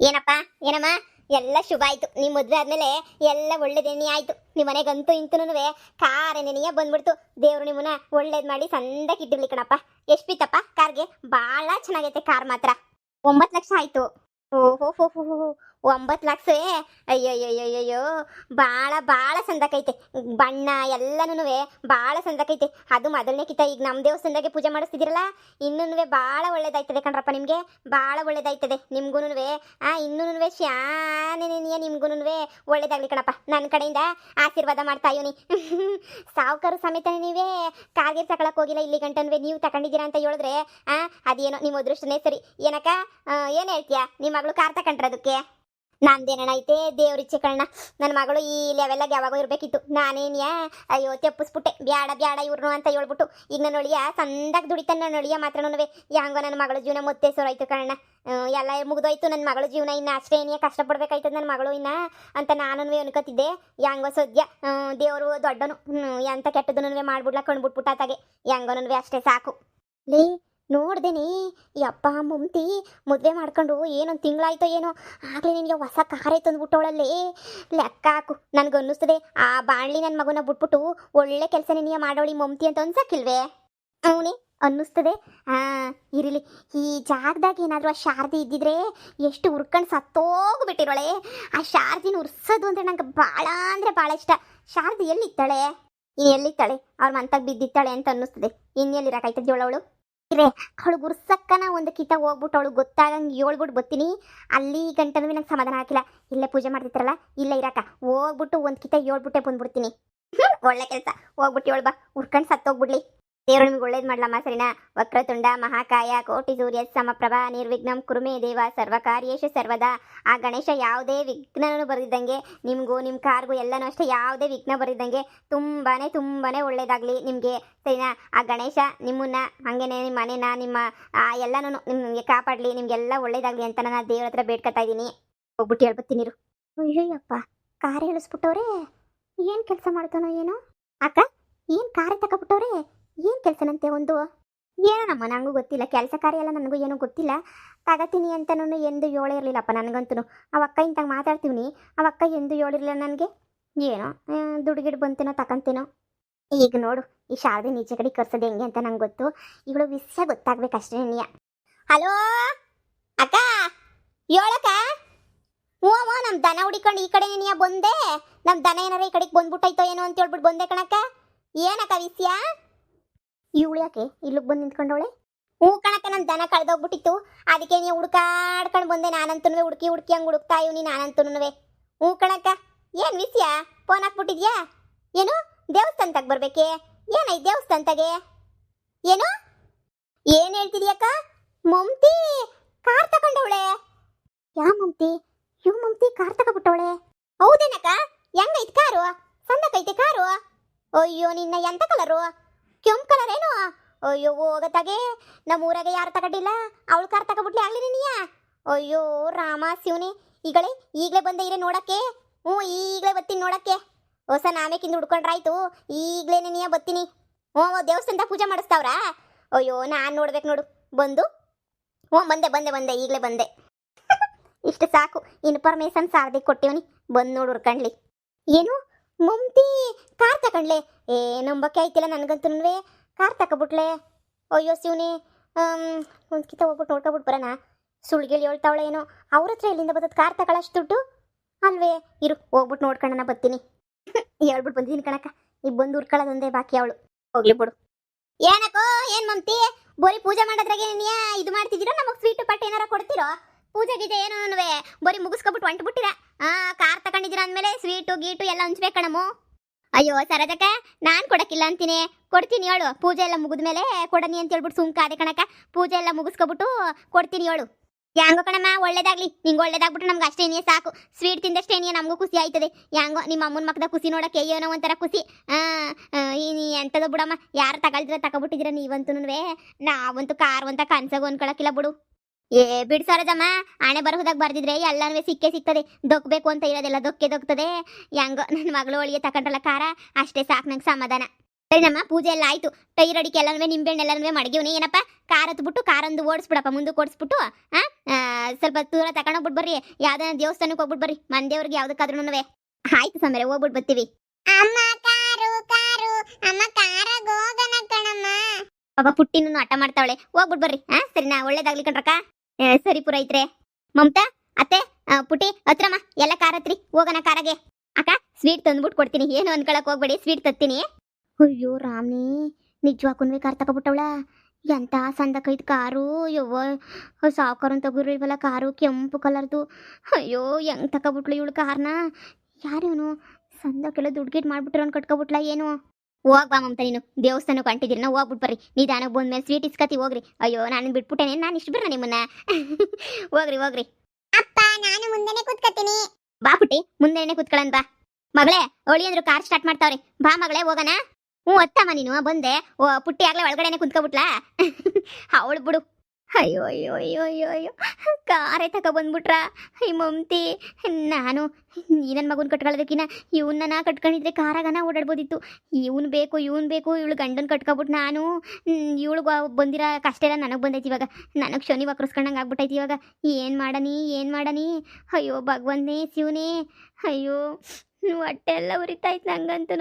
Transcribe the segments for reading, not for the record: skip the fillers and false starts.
ಏನಪ್ಪ ಏನಮ್ಮ ಎಲ್ಲ ಶುಭ ಆಯ್ತು. ನಿಮ್ಮ ಮದ್ವೆ ಆದ್ಮೇಲೆ ಎಲ್ಲ ಒಳ್ಳೇದೇನಿ ಆಯ್ತು. ನಿಮ್ಮ ಮನೆಗಂತೂ ಇಂತೂನುವೆ ಕಾರ್ ನೆನೆಯ ಬಂದ್ಬಿಡ್ತು. ದೇವ್ರು ನಿಮ್ಮನ್ನ ಒಳ್ಳೇದ್ ಮಾಡಿ ಸಂದಕ್ಕೆ ಇಟ್ಟಿರ್ಲಿ ಕಣಪ್ಪ. ಎಷ್ಟ್ ಬಿತ್ತಪ್ಪ ಕಾರ್ಗೆ? ಬಾಳ ಚೆನ್ನಾಗೈತೆ ಕಾರ್ ಮಾತ್ರ. 9 ಲಕ್ಷ ಆಯ್ತು. ಓಹೋ ಹೋ ಹೋ ಹೋ 9 ಲಕ್ಷ. ಅಯ್ಯಯ್ಯಯ್ಯಯ್ಯೋ, ಬಾಳ ಬಾಳ ಸಂದಕೈತೆ. ಬಣ್ಣ ಎಲ್ಲನೂ ಬಾಳ ಸಂದಕೈತೆ. ಅದು ಮೊದಲನೇ ಕಿತ ಈಗ ನಮ್ಮ ದೇವಸ್ಥಾನದಾಗೆ ಪೂಜೆ ಮಾಡಿಸ್ತಿದಿರಲ್ಲ, ಇನ್ನೂ ಬಾಳ ಒಳ್ಳೇದಾಯ್ತದೆ ಕಣ್ರಪ್ಪ. ನಿಮ್ಗೆ ಬಾಳ ಒಳ್ಳೇದಾಯ್ತದೆ. ನಿಮ್ಗೂನುವೆ ಇನ್ನೂನುವೆ ಶಾನೆನೆಯ ನಿಮ್ಗೂನುವೆ ಒಳ್ಳೇದಾಗ್ಲಿ ಕಣಪ್ಪ. ನನ್ನ ಕಡೆಯಿಂದ ಆಶೀರ್ವಾದ ಮಾಡ್ತಾ ಇವನಿ. ಸಾವುಕಾರು ಸಮೇತ ನೀವೇ ಕಾರ್ಗೆ ತಗೊಳಕ್ ಹೋಗಿಲ್ಲ ಇಲ್ಲಿ ಗಂಟನ್ವೆ ನೀವು ತಗೊಂಡಿದ್ದೀರಾ ಅಂತ ಹೇಳಿದ್ರೆ ಅದೇನೋ ನಿಮ್ಮ ಅದೃಷ್ಟನೇ ಸರಿ. ಏನಕ್ಕ ಏನ್ ಹೇಳ್ತೀಯಾ? ನಿಮ್ಮ ಮಗಳು ಕಾರ್ ತಗೊಂಡ್ರದಕ್ಕೆ ನಂದೇನಣ್ಣ ಐತೆ ದೇವ್ರಿಚ್ಛೆ ಕಣ್ಣ. ನನ್ನ ಮಗಳು ಈ ಲೆವೆಲ್ಲಾಗ ಯಾವಾಗೋ ಇರ್ಬೇಕಿತ್ತು. ನಾನೇನ್ಯಾ ಅಯ್ಯೋ ತೆಪ್ಪಿಸ್ಬಿಟ್ಟೆ. ಬ್ಯಾಡ ಬ್ಯಾಡ ಇವ್ರನು ಅಂತ ಹೇಳ್ಬಿಟ್ಟು ಈಗ ನನ್ನ ಒಳಿಯ ಸಂದಾಗ ದುಡಿತಾನೆ. ನನ್ನ ಒಳಿಯ ಮಾತ್ರನೂ ಯಾಂಗೋ ನನ್ನ ಮಗಳ ಜೀವನ ಮತ್ತೆ ಸೋರಾಯ್ತು ಕಣ್ಣ. ಎಲ್ಲ ಮುಗಿದೋಯ್ತು ನನ್ನ ಮಗಳ ಜೀವನ. ಇನ್ನು ಅಷ್ಟೇ ಏನಿಯ ಕಷ್ಟಪಡ್ಬೇಕಾಯ್ತದ ನನ್ನ ಮಗಳು ಇನ್ನ ಅಂತ ನಾನು ಅನ್ಕೋತಿದ್ದೆ. ಯಾಂಗೋ ಸದ್ಯ ದೇವರು ದೊಡ್ಡನು. ಎಂತ ಕೆಟ್ಟದನ್ನು ಮಾಡ್ಬಿಡ್ಲ ಕಂಡ್ಬಿಟ್ಬಿಟ್ಟ ಆತಾಗೆ. ಯಾಂಗೋನೂ ಅಷ್ಟೇ ಸಾಕು. ಲೇ ನೋಡ್ದೇನಿ ಯಪ್ಪ ಮುಮ್ತಿ ಮದುವೆ ಮಾಡ್ಕೊಂಡು ಏನೊಂದು ತಿಂಗಳಾಯ್ತೋ ಏನೋ ಆಗಲೇ ನಿನಗೆ ಹೊಸ ಕಾರೇ ತಂದುಬಿಟ್ಟವಳಲ್ಲಿ. ಲೆಕ್ಕ ಹಾಕು. ನನಗೆ ಅನ್ನಿಸ್ತದೆ ಆ ಬಾಣ್ಲಿ ನನ್ನ ಮಗನ ಬಿಟ್ಬಿಟ್ಟು ಒಳ್ಳೆ ಕೆಲಸ ನೀನು ಮಾಡೋಳಿ ಮಮ್ತಿ ಅಂತ ಅನ್ಸಕ್ಕಿಲ್ವೇ? ಅವನೇ ಅನ್ನಿಸ್ತದೆ. ಇರಲಿ, ಈ ಜಾಗದಾಗ ಏನಾದರೂ ಆ ಶಾರದಿ ಇದ್ದಿದ್ರೆ ಎಷ್ಟು ಹುರ್ಕೊಂಡು ಸತ್ತೋಗ್ಬಿಟ್ಟಿರೋಳೆ. ಆ ಶಾರದಿನ ಉರ್ಸೋದು ಅಂದರೆ ನಂಗೆ ಭಾಳ ಅಂದರೆ ಭಾಳ ಇಷ್ಟ. ಶಾರದಿ ಎಲ್ಲಿತ್ತಾಳೆ? ಎಲ್ಲಿತ್ತಾಳೆ? ಅವ್ರ ಮಂತಾಗ ಬಿದ್ದಿತ್ತಾಳೆ ಅಂತ ಅನ್ನಿಸ್ತದೆ. ಇನ್ನೆಲ್ಲಿರಕಾಯ್ತದೆ ಅವಳು? ಇರೇ ಅವಳು ಗುರ್ಸಕ್ಕನ ಒಂದು ಕಿತ ಹೋಗ್ಬಿಟ್ಟು ಅವಳು ಗೊತ್ತಾಗಂಗೆ ಹೇಳ್ಬಿಟ್ಟು ಬರ್ತೀನಿ. ಅಲ್ಲಿ ಗಂಟನೂ ನಂಗೆ ಸಮಾಧಾನ ಹಾಕಿಲ್ಲ. ಇಲ್ಲೇ ಪೂಜೆ ಮಾಡ್ತಿರ್ತಾರಲ್ಲ ಇಲ್ಲೇ ಇರಾಕ ಹೋಗ್ಬಿಟ್ಟು ಒಂದು ಕಿತ ಹೇಳ್ಬಿಟ್ಟೆ ಬಂದ್ಬಿಡ್ತೀನಿ. ಒಳ್ಳೆ ಕೆಲಸ. ಹೋಗ್ಬಿಟ್ಟು ಹೇಳ್ಬಾ, ಉರ್ಕೊಂಡು ಸತ್ತೋಗ್ಬಿಡ್ಲಿ. ದೇವರು ನಿಮ್ಗೆ ಒಳ್ಳೇದು ಮಾಡ್ಲಮ್ಮ ಸರಿನಾ? ವಕ್ರತುಂಡ ಮಹಾಕಾಯ ಕೋಟಿ ಸೂರ್ಯ ಸಮಪ್ರಭಾ ನಿರ್ವಿಘ್ನಂ ಕುರುಮೇ ದೇವ ಸರ್ವಕಾರ್ಯೇಶು ಸರ್ವದಾ. ಆ ಗಣೇಶ ಯಾವುದೇ ವಿಘ್ನನೂ ಬರೆದಿದ್ದಂಗೆ ನಿಮಗೂ ನಿಮ್ಮ ಕಾರ್ಗೂ ಎಲ್ಲನೂ ಅಷ್ಟೇ ಯಾವುದೇ ವಿಘ್ನ ಬರೆದಿದ್ದಂಗೆ ತುಂಬಾನೇ ಒಳ್ಳೇದಾಗಲಿ ನಿಮಗೆ ಸರಿನಾ? ಆ ಗಣೇಶ ನಿಮ್ಮನ್ನ ಹಾಗೇನೆ ನಿಮ್ಮ ಮನೇನ ನಿಮ್ಮ ಎಲ್ಲನೂ ನಿಮಗೆ ಕಾಪಾಡಲಿ, ನಿಮಗೆಲ್ಲ ಒಳ್ಳೇದಾಗಲಿ ಅಂತ ನಾನು ದೇವ್ರ ಹತ್ರ ಬೇಡ್ಕೊತಾ ಇದ್ದೀನಿ. ಹೋಗ್ಬಿಟ್ಟು ಹೇಳ್ಬತ್ತೀನಿರು. ಅಯ್ಯೋಯ್ಯಪ್ಪ, ಕಾರ್ ಹೇಳಿಸ್ಬಿಟ್ಟವ್ರೆ. ಏನು ಕೆಲಸ ಮಾಡ್ತಾನೋ ಏನೋ? ಅಕ್ಕ ಏನು ಕಾರ್ ತಗೊಬಿಟ್ಟವ್ರೆ? ಏನು ಕೆಲಸನಂತೆ ಒಂದು? ಏನೋ ನಮ್ಮ ನನಗೂ ಗೊತ್ತಿಲ್ಲ. ಕೆಲಸ ಕಾರ್ಯ ಎಲ್ಲ ನನಗೂ ಏನೂ ಗೊತ್ತಿಲ್ಲ. ತಗತೀನಿ ಅಂತನೂ ಎಂದು ಹೇಳಿರಲಿಲ್ಲಪ್ಪ ನನಗಂತೂ. ಅವಕ್ಕ ಇಂತಾಗ ಮಾತಾಡ್ತೀವಿ, ಅವಕ್ಕ ಎಂದು ಹೇಳಿರಲಿಲ್ಲ ನನಗೆ. ಏನೋ ದುಡ್ಡು ಬಂತೇನೋ ತಗೊಂತೇನೋ. ಈಗ ನೋಡು ಈ ಶಾರದೆ ನೀಚೆ ಕಡೆ ಕರ್ಸೋದು ಹೆಂಗೆ ಅಂತ ನಂಗೆ ಗೊತ್ತು. ಇವಳು ವಿಷಯ ಗೊತ್ತಾಗ್ಬೇಕಷ್ಟೇ ನೀಯ. ಹಲೋ ಅಕ್ಕ, ಹೇಳಕ್ಕ. ಹ್ಞೂ ನಮ್ಮ ದನ ಹುಡಿಕೊಂಡು ಈ ಕಡೆ ನೀಯ ಬಂದೆ. ನಮ್ಮ ದನ ಏನಾರ ಈ ಕಡೆಗೆ ಬಂದ್ಬಿಟ್ಟೈತೋ ಏನೋ ಅಂತ ಹೇಳ್ಬಿಟ್ಟು ಬಂದೆ ಕಣಕ್ಕ. ಏನಕ್ಕ ವಿಷಯ? ಇವಳು ಯಾಕೆ ಇಲ್ಲಿಗೆ ಬಂದು ನಿಂತ್ಕೊಂಡವಳೆ? ಹ್ಞೂ ಕಣಕ್ಕ, ನನ್ನ ದನ ಕಳೆದೋಗ್ಬಿಟ್ಟಿತ್ತು. ಅದಕ್ಕೆ ನೀವು ಹುಡ್ಕಾಡ್ಕೊಂಡು ಬಂದೆ. ನಾನಂತೂ ಹುಡುಕಿ ಹಂಗೆ ಹುಡುಕ್ತಾ ಇವ್ನಿ ನಾನಂತೂ. ಹ್ಞೂ ಕಣಕ್ಕ, ಏನು ವಿಷಯ? ಫೋನ್ ಹಾಕ್ಬಿಟ್ಟಿದ್ಯಾ? ಏನು ದೇವಸ್ಥಾನದಾಗ ಬರ್ಬೇಕೆ? ಏನಾಯ್ತು ದೇವಸ್ಥಾನದಾಗೆ? ಏನು ಏನು ಹೇಳ್ತಿದ್ಯಕ್ಕ? ಮಮ್ತಿ ಕಾರ್ ತಗೊಂಡವಳೆ? ಯಾ ಮಮ್ತಿ? ಇವ್ ಮಮ್ತಿ ಕಾರ್ ತಗೊಬಿಟ್ಟವಳೆ? ಹೌದೇನಕ್ಕ? ಹೆಂಗೈತೆ ಕಾರು? ಸಂದಕೈತೆ ಕಾರು? ಅಯ್ಯೋ ನಿನ್ನ ಎಂತ ಕಲರು? ಕೆಂಪು ಕಲರ್ ಏನು? ಅಯ್ಯೋ ಹೋಗತ್ತಾಗೆ, ನಮ್ಮ ಊರಾಗೆ ಯಾರು ತಗೊಂಡಿಲ್ಲ. ಅವಳು ಕಾರ್ ತಗೊಬಿಟ್ಲಿ ಆಗ್ಲಿ ನೀಯ? ಅಯ್ಯೋ ರಾಮ ಶಿವನೇ, ಈಗಲೇ ಬಂದೆ ಇರೇ ನೋಡಕ್ಕೆ. ಹ್ಞೂ ಈಗಲೇ ಬರ್ತೀನಿ ನೋಡಕ್ಕೆ. ಹೊಸ ನಾಮೇಕಿಂದ ಹುಡ್ಕೊಂಡ್ರಾಯ್ತು. ಈಗಲೇ ನೀಯ ಬರ್ತೀನಿ. ಹ್ಞೂ ದೇವಸ್ಥಾನದ ಪೂಜೆ ಮಾಡಿಸ್ತಾವ್ರಾ? ಅಯ್ಯೋ ನಾನು ನೋಡ್ಬೇಕು ನೋಡು. ಬಂದು ಹ್ಞೂ ಬಂದೆ ಈಗಲೇ ಬಂದೆ. ಇಷ್ಟು ಸಾಕು. ಇನ್ಫಾರ್ಮೇಶನ್ ಸಾರದಿ ಕೊಟ್ಟಿವನಿ. ಬಂದು ನೋಡು ಹುರ್ಕಂಡ್ಲಿ. ಏನು ಮಮ್ತಿ ಕಾರ್ ತಗೊಂಡ್ಲೆ? ನಂಬಕ್ಕೆ ಆಯ್ತಿಲ್ಲ ನನಗಂತೂ. ಕಾರ್ ತಗೊಬಿಟ್ಲೆ? ಅಯ್ಯೋ ಶಿವನೇ, ಒಂದು ಕಿತ ಹೋಗ್ಬಿಟ್ಟು ನೋಡ್ಕೊಬಿಟ್ಟು ಬರೋಣ. ಸುಳ್ಗಿಳಿ ಹೇಳ್ತಾವಳೆ ಏನೋ. ಅವ್ರ ಹತ್ರ ಎಲ್ಲಿಂದ ಬರ್ತದೆ ಕಾರ್ ತಗೊಳ್ಳೋಷ್ಟು ದುಡ್ಡು ಅಲ್ವೇ? ಇರು ಹೋಗ್ಬಿಟ್ಟು ನೋಡ್ಕೊಂಡನ ಬರ್ತೀನಿ. ಹೇಳ್ಬಿಟ್ಟು ಬಂದಿದ್ದೀನಿ ಕಣಕ್ಕ. ಈಗ ಬಂದು ಹುರ್ಕೊಳ್ಳೋದೊಂದೇ ಬಾಕಿ. ಅವಳು ಹೋಗ್ಲಿ ಬಿಡು. ಏನಕ್ಕೋ ಏನು ಮಮ್ತಿ ಬರೀ ಪೂಜೆ ಮಾಡೋದ್ರಾಗೆ ನೀ ಇದು ಮಾಡ್ತಿದ್ದೀರೋ? ನಮಗೆ ಸ್ವೀಟು ಪಟ್ಟು ಏನಾರ ಕೊಡ್ತಿರೋ? ಪೂಜೆ ಗೀಜೆ ಏನೋ ಬರೀ ಮುಗಿಸ್ಕೊಬಿಟ್ಟು ಹೊಂಟ್ಬಿಟ್ಟಿರ. ಕಾರ್ ತಗೊಂಡಿದ್ದೀರ ಅಂದಮೇಲೆ ಸ್ವೀಟು ಗೀಟು ಎಲ್ಲ ಹಂಚ್ಬೇಕಣಮು. ಅಯ್ಯೋ ಸರೋಜಕ್ಕ, ನಾನು ಕೊಡಕ್ಕಿಲ್ಲ ಅಂತೀನಿ. ಕೊಡ್ತೀನಿ ಹೇಳು. ಪೂಜೆ ಎಲ್ಲ ಮುಗಿದ್ಮೇಲೆ ಕೊಡನಿ ಅಂತ ಹೇಳ್ಬಿಟ್ಟು ಸುಮ್ಕ ಅದೇ ಕಣಕ್ಕ. ಪೂಜೆ ಎಲ್ಲ ಮುಗಿಸ್ಕೊಬಿಟ್ಟು ಕೊಡ್ತೀನಿ ಹೇಳು. ಯಾಂಗೋ ಕಣಮ್ಮ, ಒಳ್ಳೇದಾಗ್ಲಿ. ನಿಂಗೆ ಒಳ್ಳೇದಾಗ್ಬಿಟ್ಟು ನಮ್ಗೆ ಅಷ್ಟೇ ಏನಿಯೇ ಸಾಕು. ಸ್ವೀಟ್ ತಿಂದಷ್ಟೇ ಏನಿಯೇ ನಮಗೂ ಖುಷಿ ಆಯ್ತದೆ. ಯಾಂಗೋ ನಿಮ್ಮ ಅಮ್ಮನ ಮಕ್ಕದ ಖುಷಿ ನೋಡಕ್ಕೆ ಏನೋ ಒಂಥರ ಖುಷಿ. ಎಂಥದ್ದು ಬಿಡಮ್ಮ, ಯಾರು ತಗೊಳ್ದಿರ ತಗೊಬಿಟ್ಟಿದ್ದೀರ ನೀವಂತೂ. ನಾವಂತೂ ಕಾರ್ ಅಂತ ಕನ್ಸಾಗ ಅನ್ಕೊಳಕ್ಕಿಲ್ಲ ಬಿಡು. ಬಿಡ್ ಸರೋಜಮ್ಮ, ಹಣೆ ಬರಹುದಾಗ ಬರ್ದಿದ್ರೆ ಎಲ್ಲನೂ ಸಿಗ್ತದೆ. ದೊಕ್ಬೇಕು ಅಂತ ಇರೋದೆಲ್ಲ ದೊಕ್ತದೆ. ಹೆಂಗೋ ನನ್ನ ಮಗಳು ಒಳಗೆ ತಗೊಂಡ್ರಲ್ಲ ಕಾರ, ಅಷ್ಟೇ ಸಾಕು ನಂಗೆ ಸಮಾಧಾನ. ಸರಿನಮ್ಮ, ಪೂಜೆ ಎಲ್ಲ ಆಯ್ತು. ಟೈರ್ ಅಡಿಕೆ ಎಲ್ಲನೂ ನಿಂಬೆಹಣ್ಣು ಎಲ್ಲನೂ ಮಡಗಿವ್ನಿ. ಏನಪ್ಪ ಕಾರ್ ಹತ್ಬಿಟ್ಟು ಕಾರೊಂದು ಓಡಿಸ್ಬಿಡಪ್ಪ, ಮುಂದಕ್ಕೆ ಓಡಿಸ್ಬಿಟ್ಟು ಸ್ವಲ್ಪ ದೂರ ತಗೊಂಡೋಗ್ಬಿಟ್ಟು ಬರ್ರಿ, ಯಾವ್ದಾನ ದೇವಸ್ಥಾನಕ್ಕೆ ಹೋಗ್ಬಿಟ್ಟು ಬರ್ರಿ, ಮನ್ ದೇವ್ರಿಗೆ ಯಾವ್ದಕ್ಕಾದ್ರೂ. ಆಯ್ತು ಸಮರೆ, ಹೋಗ್ಬಿಟ್ಟು ಬರ್ತೀವಿ. ಅಮ್ಮ ಕಾರು ಕಾರು, ಅಮ್ಮ ಕಾರಾಗ ಹೋಗಣ ಕಣಮ್ಮ. ಪಾಪ ಪುಟ್ಟಿನೂ ಹಠ ಮಾಡ್ತಾವಳೆ, ಹೋಗ್ಬಿಟ್ಟು ಬರ್ರಿ. ಸರಿನಾ, ಒಳ್ಳೇದಾಗ್ಲಿ ಕಣ್ರಕ್ಕ. ಸರಿ ಪುರೈತ್ರೆ. ಮಮತಾ ಅತ್ತೆ, ಪುಟ್ಟಿ ಹತ್ರಮ್ಮ, ಎಲ್ಲ ಕಾರ್ ಹತ್ರಿ, ಹೋಗೋಣ ಕಾರಾಗೆ. ಅಕ್ಕ ಸ್ವೀಟ್ ತಂದ್ಬಿಟ್ಟು ಕೊಡ್ತೀನಿ, ಏನು ಅನ್ಕೊಳಕ್ ಹೋಗ್ಬೇಡಿ, ಸ್ವೀಟ್ ತತ್ತೀನಿ. ಅಯ್ಯೋ ರಾಮನೇ, ನಿಜವಾಕುನ್ವೆ ಕಾರ್ ತಗೊಬಿಟ್ಟವಳ. ಎಂತ ಸಂದಕೈತ್ ಕಾರು, ಯವ್ವ ಸಾವುಕಾರನ್ ತಗೋರಿಲ್ವಲ್ಲ ಕಾರು, ಕೆಂಪು ಕಲರ್ದು. ಅಯ್ಯೋ ಹೆಂಗ್ ತಕೊಬಿಟ್ಲು ಇವಳು ಕಾರ್ನ. ಯಾರೇವನು ಸಂದಕ್ಕೆಲ್ಲ ದುಡ್ಡು ಗಿಡ್ ಮಾಡ್ಬಿಟ್ರ ಕಟ್ಕೊಬಿಟ್ಲ ಏನು. ಹೋಗ್ಬಾ ಮಮತಾ, ನೀನು ದೇವಸ್ಥಾನಕ್ಕೆ ಹೊಂಟಿದ್ದೀರಿ, ನಾವು ಹೋಗ್ಬಿಟ್ಟು ಬರ್ರಿ. ನಿಧಾನಕ್ಕೆ ಬಂದ್ಮೇಲೆ ಸ್ವೀಟ್ ಇಸ್ಕತಿ ಹೋಗ್ರಿ. ಅಯ್ಯೋ ನಾನು ಬಿಟ್ಬಿಟ್ಟೇನೆ, ನಾನು ಇಷ್ಟು ಬಿಡ್ರ ನಿಮ್ಮನ್ನ. ಹೋಗ್ರಿ ಹೋಗ್ರಿ. ಅಪ್ಪ ನಾನು ಮುಂದೆನೆ ಕೂತ್ಕತೀನಿ. ಬಾ ಪುಟ್ಟಿ, ಮುಂದೆನೆ ಕೂತ್ಕೊಳ್ಳೋಣ ಬಾ. ಮಗಳೇ ಅವಳಿ ಅಂದ್ರು ಕಾರ್ ಸ್ಟಾರ್ಟ್ ಮಾಡ್ತಾವ್ರಿ, ಬಾ ಮಗಳೇ ಹೋಗೋಣ. ಅತ್ತಮ್ಮ ನೀನು ಬಂದೆ. ಪುಟ್ಟಿ ಆಗ್ಲೇ ಒಳಗಡೆನೆ ಕುಂತ್ಕೊಬಿಟ್ಲಾ. ಅವಳು ಬಿಡು. ಅಯ್ಯೋ ಅಯ್ಯೋ ಅಯ್ಯೋ ಅಯ್ಯೋ ಅಯ್ಯೋ, ಕಾರೇ ತಕ ಬಂದ್ಬಿಟ್ರ ಈ ಮಮತಿ. ನಾನು ನನ್ನ ಮಗನ ಕಟ್ಕೊಳ್ಳೋದಕ್ಕಿನ್ನ ಇವನ್ನ ಕಟ್ಕೊಂಡಿದ್ರೆ ಕಾರಾಗನ ಓಡಾಡ್ಬೋದಿತ್ತು. ಇವನು ಬೇಕು ಇವಳು ಗಂಡನ ಕಟ್ಕೊಬಿಟ್ಟು ನಾನು ಇವಳು ಬಂದಿರೋ ಕಷ್ಟ ಎಲ್ಲ ನನಗೆ ಬಂದೈತಿ ಇವಾಗ. ನನಗೆ ಶನಿ ವಕ್ರಸ್ಕೊಂಡಂಗೆ ಆಗ್ಬಿಟ್ಟೈತಿ ಇವಾಗ. ಏನು ಮಾಡನಿ. ಅಯ್ಯೋ ಭಗವಂತನೇ ಶಿವನೇ, ಅಯ್ಯೋ ಹೊಟ್ಟೆ ಎಲ್ಲ ಉರಿತಾಯ್ತು ನಂಗಂತೂ.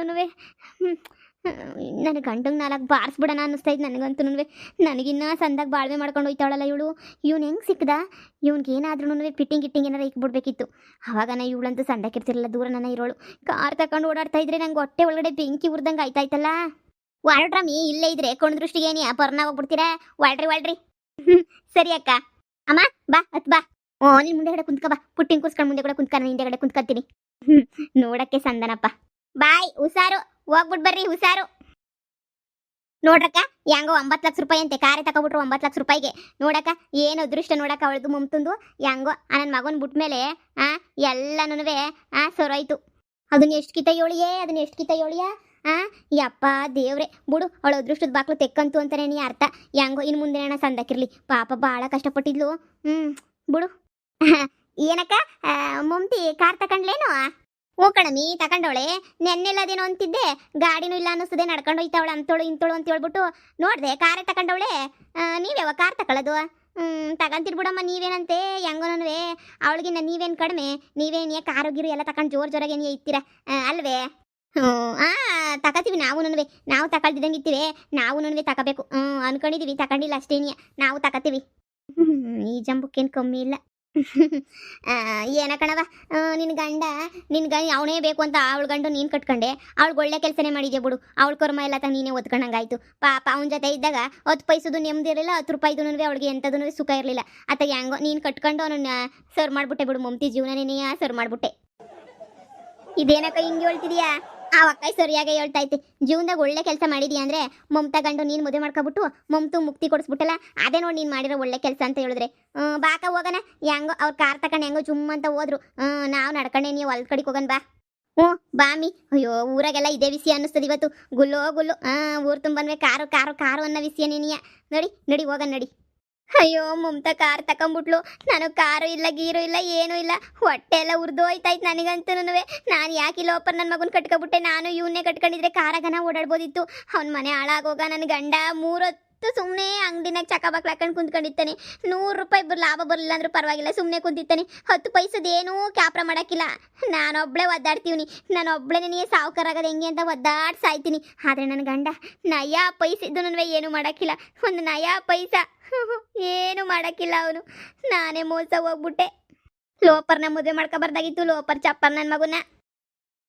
ನನ್ನ ಗಂಡಂಗೆ 4 ಬಾರಿಸ್ಬಿಡೋಣ ಅನ್ನಿಸ್ತೈತೆ ನನಗಂತೂ. ನನಗಿನ್ನ ಸಂದಾಗ ಬಾಳ್ವೆ ಮಾಡ್ಕೊಂಡು ಹೋಯ್ತಾಳಲ್ಲ ಇವಳು. ಇವ್ನು ಹೆಂಗೆ ಸಿಕ್ಕದ, ಇವ್ನಿಗೇನಾದ್ರೂ ಫಿಟ್ಟಿಂಗ್ ಏನಾರ ಇಕ್ಬಿಡ್ಬೇಕಿತ್ತು. ಅವಾಗ ಇವಳಂತೂ ಸಂದಕ್ಕಿರ್ತಿರಲಿಲ್ಲ, ದೂರ ನನ್ನ ಇರೋಳು. ಕಾರ್ ತಗೊಂಡು ಓಡಾಡ್ತಾ ಇದ್ರೆ ನಂಗೆ ಹೊಟ್ಟೆ ಒಳಗಡೆ ಬೆಂಕಿ ಉರ್ದಂಗೆ ಆಯ್ತಾಯ್ತಲ್ಲ. ವಾಳ್ರಮ್ಮಿ, ಇಲ್ಲೇ ಇದ್ರೆ ಕಣ್ ದೃಷ್ಟಿಗೆ ಏನಿ ಪರ್ನ ಹೋಗ್ಬಿಡ್ತೀರಾ. ವಾಳ್ರಿ. ಸರಿ ಅಕ್ಕ. ಅಮ್ಮ ಬಾ ಬಾ. ನೀನು ಮುಂದೆ ಕಡೆ ಕುಂತ್ಕ ಬಾ, ಪುಟ್ಟಿನ ಕೂರ್ಸ್ಕೊಂಡು ಮುಂದೆ ಕೂಡ ಕುಂತ್ಕ, ಹಿಂದೆ ಕಡೆ ಕುಂತ್ಕತ್ತೀನಿ. ನೋಡಕ್ಕೆ ಸಂದನಪ್ಪ. ಬಾಯ್, ಹುಷಾರು, ಹೋಗ್ಬಿಟ್ಟು ಬರ್ರಿ ಹುಷಾರು. ನೋಡ್ರಕ್ಕ ಹೆಂಗೋ 9 ಲಕ್ಷ ರೂಪಾಯಿ ಅಂತೆ ಕಾರೇ ತಗೊಬಿಟ್ರು, 9 ಲಕ್ಷ ರೂಪಾಯಿಗೆ. ನೋಡಕ್ಕ ಏನು ಅದೃಷ್ಟ ನೋಡಕ್ಕ ಅವಳದು ಮಮತಂದು. ಹೆಂಗೋ ನನ್ನ ಮಗನ ಬಿಟ್ಮೇಲೆ ಎಲ್ಲನೂ ಸೊರಾಯ್ತು. ಅದನ್ನ ಎಷ್ಟು ಕಿತ ಯೋಳಿಯೇ. ಯಪ್ಪ ದೇವ್ರೆ ಬಿಡು, ಅವಳು ಅದೃಷ್ಟದ ಬಾಕ್ಲು ತೆಕ್ಕಂತು ಅಂತಾನೆ ನೀ ಅರ್ಥ. ಹೆಂಗೋ ಇನ್ನು ಮುಂದೆ ಸಂದಕ್ಕಿರ್ಲಿ, ಪಾಪ ಭಾಳ ಕಷ್ಟಪಟ್ಟಿದ್ಲು. ಬಿಡು. ಏನಕ್ಕ ಮಮತಿ ಕಾರ್ ತಕೊಂಡ್ಲೇನು? ಹ್ಞೂ ಕಣಮಿ ತಗೊಂಡವಳೆ. ನೆನ್ನೆಲ್ಲದೇನೋ ಅಂತಿದ್ದೆ, ಗಾಡಿನೂ ಇಲ್ಲ ಅನ್ನಿಸ್ತದೆ, ನಡ್ಕೊಂಡು ಹೋಯ್ತಾವಳೆ ಅಂತೋಳು ಇಂತೋಳು ಅಂತ ಹೇಳ್ಬಿಟ್ಟು ನೋಡಿದೆ. ಕಾರೇ ತಗೊಂಡವಳೆ. ನೀವ್ಯಾವ ಕಾರ್ ತಗೊಳ್ಳೋದು? ತಗೊಂತಿರ್ಬಿಡಮ್ಮ, ನೀವೇನಂತೆ ಹೆಂಗೋನವೇ ಅವಳಿಗಿನ್ನ ನೀವೇನು ಕಡಿಮೆ. ನೀವೇನೇ ಕಾರು ಗಿರು ಎಲ್ಲ ತಗೊಂಡು ಜೋರಾಗೆ ನೀ ಇರ್ತೀರ ಅಲ್ವೇ? ತಗೋತೀವಿ ನಾವು ತಗೊಳ್ದಿದ್ದಂಗೆ ಇರ್ತೀವಿ. ನಾವು ತಗೋಬೇಕು ಅನ್ಕೊಂಡಿದೀವಿ, ತಗೊಂಡಿಲ್ಲ ಅಷ್ಟೇನಿಯ, ನಾವು ತಗೋತೀವಿ. ಈ ಜಂಬಕ್ಕೇನು ಕಮ್ಮಿ ಇಲ್ಲ. ಏನ ಕಣವ, ನಿನ್ ಗಂಡ ಅವನೇ ಬೇಕು ಅಂತ ಅವಳ ಗಂಡು ನೀನು ಕಟ್ಕೊಂಡೆ. ಅವಳಿಗೆ ಒಳ್ಳೆ ಕೆಲಸನೇ ಮಾಡಿದ್ಯಾ ಬಿಡು. ಅವಳ ಕರ್ಮ ಎಲ್ಲ ನೀನೇ ಒತ್ಕೊಂಡಂಗಾಯ್ತು. ಪಾಪ ಅವನ ಜೊತೆ ಇದ್ದಾಗ 10 ಪೈಸದು ನೆಮ್ಮದಿ ಇರಲಿಲ್ಲ, 10 ರೂಪಾಯಿದು ಅವಳಿಗೆ ಎಂಥದೂ ಸುಖ ಇರಲಿಲ್ಲ. ಆತ ಹೆಂಗೋ ನೀನು ಕಟ್ಕೊಂಡು ಅವನನ್ನ ಸರ್ವ್ ಮಾಡ್ಬಿಟ್ಟೆ ಬಿಡು. ಮಮತಿ ಜೀವನನೇ ಸರ್ವ್ ಮಾಡ್ಬಿಟ್ಟೆ. ಇದೇನಕ್ಕ ಹಿಂಗೆ ಹೇಳ್ತಿದ್ಯಾ? ಆ ಅಕ್ಕ ಸರಿಯಾಗಿ ಹೇಳ್ತಾ ಐತಿ. ಜೀವನದಾಗ ಒಳ್ಳೆ ಕೆಲಸ ಮಾಡಿದ್ಯಾ ಅಂದ್ರೆ ಮಮತಾ ಗಂಡು ನೀನು ಮದುವೆ ಮಾಡ್ಕೊಬಿಟ್ಟು ಮಮತು ಮುಕ್ತಿ ಕೊಡಿಸ್ಬಿಟ್ಟಲ್ಲ, ಅದೇ ನೋಡಿ ನೀನು ಮಾಡಿರೋ ಒಳ್ಳೆ ಕೆಲಸ ಅಂತ ಹೇಳಿದ್ರೆ. ಬಾಕ ಹೋಗೋಣ. ಹೆಂಗೋ ಅವ್ರ ಕಾರ್ ತಗೊಂಡು ಹೆಂಗೋ ಜುಮ್ ಅಂತ ಹೋದ್ರು. ನಾವು ನಡ್ಕೊಂಡೆ ನೀವು ಹೊಲ್ದ ಕಡೆಗೆ ಹೋಗೋಣ ಬಾ. ಬಾಮಿ. ಅಯ್ಯೋ ಊರಾಗೆಲ್ಲ ಇದೇ ವಿಷಯ ಅನ್ನಿಸ್ತದೆ ಇವತ್ತು. ಗುಲ್ಲು ಊರು ತುಂಬನ್ವೆ ಕಾರು ಅನ್ನೋ ವಿಷಯ ನೀನಿಯ. ನಡಿ ಹೋಗೋಣ ನಡಿ. ಅಯ್ಯೋ ಮಮತಾ ಕಾರ್ ತಕೊಂಬಿಟ್ಲು. ನನಗೆ ಕಾರು ಇಲ್ಲ, ಗೀರು ಇಲ್ಲ, ಏನೂ ಇಲ್ಲ. ಹೊಟ್ಟೆ ಎಲ್ಲ ಉರ್ದೋಯ್ತಾಯ್ತು ನನಗಂತೂ. ನಾನು ಯಾಕಿಲ್ಲ ಒಪ್ಪರ್ ನನ್ನ ಮಗನ ಕಟ್ಕೊಬಿಟ್ಟೆ. ನಾನು ಇವನ್ನೇ ಕಟ್ಕೊಂಡಿದ್ರೆ ಕಾರಾಗನ ಓಡಾಡ್ಬೋದಿತ್ತು. ಅವ್ನ ಮನೆ ಹಾಳಾಗೋಗ ನನ್ನ ಗಂಡ 3 ಹೊತ್ತು ಸುಮ್ಮನೆ ಅಂಗಡಿನಾಗ ಚಕಬಾಕ್ಲು ಹಾಕೊಂಡು ಕುಂತ್ಕೊಂಡಿರ್ತಾನೆ. 100 ರೂಪಾಯಿ ಲಾಭ ಬರಲಿಲ್ಲ ಅಂದ್ರೂ ಪರವಾಗಿಲ್ಲ, ಸುಮ್ಮನೆ ಕುಂತಿರ್ತಾನೆ. 10 ಪೈಸದೇನೂ ಕ್ಯಾಪ್ರ ಮಾಡೋಕ್ಕಿಲ್ಲ. ನಾನೊಬ್ಬಳೇ ಒದ್ದಾಡ್ತೀವಿ. ನಾನೊಬ್ಬಳೇ ನೀ ಸಾವುಕಾರಾಗದ ಹೆಂಗೆ ಅಂತ ಒದ್ದಾಡಿ ಸಾಯ್ತೀನಿ. ಆದರೆ ನನ್ನ ಗಂಡ ನಯಾ ಪೈಸಿದ್ದು ಏನು ಮಾಡೋಕ್ಕಿಲ್ಲ. ಒಂದು ನಯಾ ಪೈಸಾ ಏನು ಮಾಡೋಕ್ಕಿಲ್ಲ ಅವನು. ನಾನೇ ಮೋಸ ಹೋಗ್ಬಿಟ್ಟೆ. ಲೋಪರ್ನ ಮದುವೆ ಮಾಡ್ಕೊಬಾರ್ದಾಗಿತ್ತು. ಲೋಪರ್ ಚಪ್ಪರ್ ನನ್ನ ಮಗುನ.